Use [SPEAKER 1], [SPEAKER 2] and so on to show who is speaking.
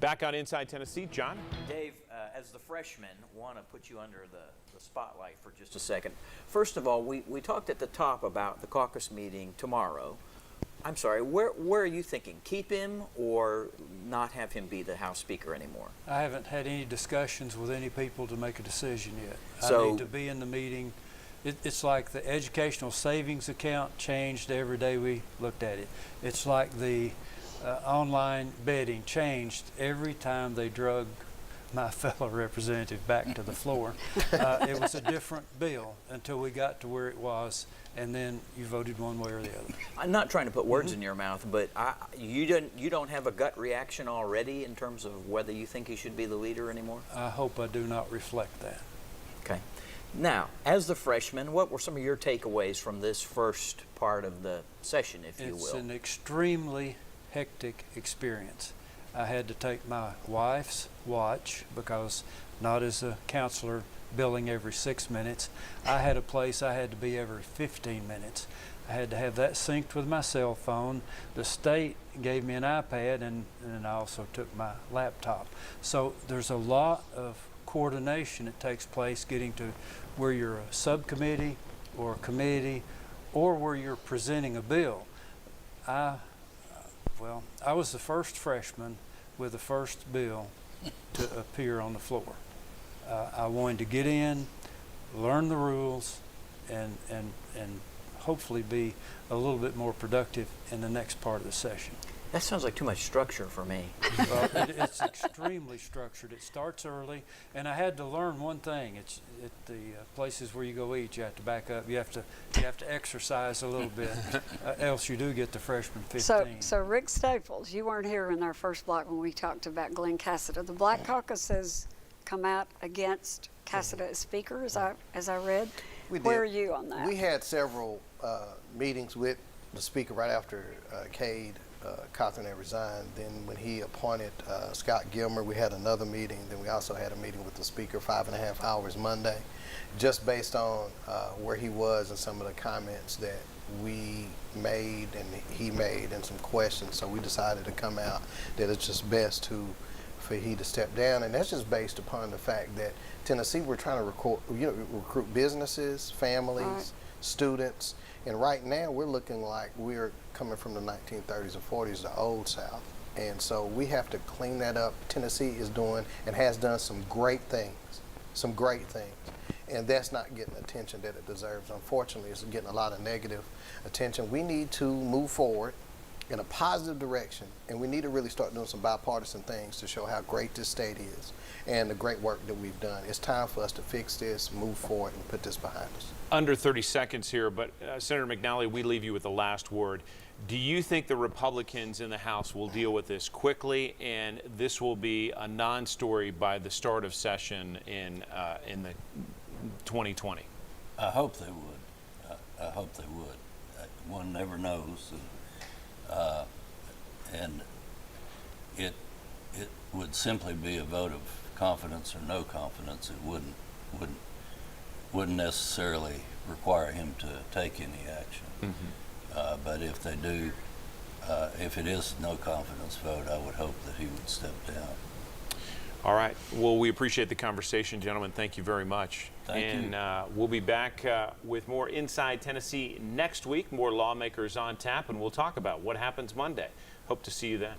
[SPEAKER 1] Back on Inside Tennessee, John?
[SPEAKER 2] Dave, as the freshman, want to put you under the spotlight for just a second. First of all, we talked at the top about the caucus meeting tomorrow. I'm sorry, where are you thinking? Keep him or not have him be the House Speaker anymore?
[SPEAKER 3] I haven't had any discussions with any people to make a decision yet.
[SPEAKER 2] So,
[SPEAKER 3] I need to be in the meeting. It's like the educational savings account changed every day we looked at it. It's like the online betting changed every time they drug my fellow representative back to the floor. It was a different bill until we got to where it was, and then you voted one way or the other.
[SPEAKER 2] I'm not trying to put words in your mouth, but you don't have a gut reaction already in terms of whether you think he should be the leader anymore?
[SPEAKER 3] I hope I do not reflect that.
[SPEAKER 2] Okay. Now, as the freshman, what were some of your takeaways from this first part of the session, if you will?
[SPEAKER 3] It's an extremely hectic experience. I had to take my wife's watch because not as a counselor billing every 6 minutes. I had a place I had to be every 15 minutes. I had to have that synced with my cell phone. The state gave me an iPad and I also took my laptop. So there's a lot of coordination that takes place getting to where you're a subcommittee or a committee or where you're presenting a bill. I was the first freshman with the first bill to appear on the floor. I wanted to get in, learn the rules, and hopefully be a little bit more productive in the next part of the session.
[SPEAKER 2] That sounds like too much structure for me.
[SPEAKER 3] Well, it's extremely structured. It starts early, and I had to learn one thing. It's at the places where you go eat, you have to back up. You have to exercise a little bit, else you do get the freshman 15.
[SPEAKER 4] So Rick Staples, you weren't here in our first block when we talked about Glen Casada. The Black Caucus has come out against Casada as Speaker, as I read. Where are you on that?
[SPEAKER 5] We had several meetings with the Speaker right after Cade Cawthorn had resigned. Then when he appointed Scott Gilmer, we had another meeting. Then we also had a meeting with the Speaker 5.5 hours Monday, just based on where he was and some of the comments that we made and he made and some questions. So we decided to come out that it's just best for he to step down, and that's just based upon the fact that Tennessee, we're trying to recruit businesses, families, students, and right now we're looking like we're coming from the 1930s and 40s, the old South, and so we have to clean that up. Tennessee is doing and has done some great things, and that's not getting the attention that it deserves. Unfortunately, it's getting a lot of negative attention. We need to move forward in a positive direction, and we need to really start doing some bipartisan things to show how great this state is and the great work that we've done. It's time for us to fix this, move forward, and put this behind us.
[SPEAKER 1] Under 30 seconds here, but Senator McNally, we leave you with the last word. Do you think the Republicans in the House will deal with this quickly, and this will be a non-story by the start of session in the 2020?
[SPEAKER 6] I hope they would. I hope they would. One never knows. And it would simply be a vote of confidence or no confidence. It wouldn't necessarily require him to take any action. But if they do, if it is no confidence vote, I would hope that he would step down.
[SPEAKER 1] All right. Well, we appreciate the conversation, gentlemen. Thank you very much.
[SPEAKER 6] Thank you.
[SPEAKER 1] We'll be back with more Inside Tennessee next week, more lawmakers on tap, and we'll talk about what happens Monday. Hope to see you then.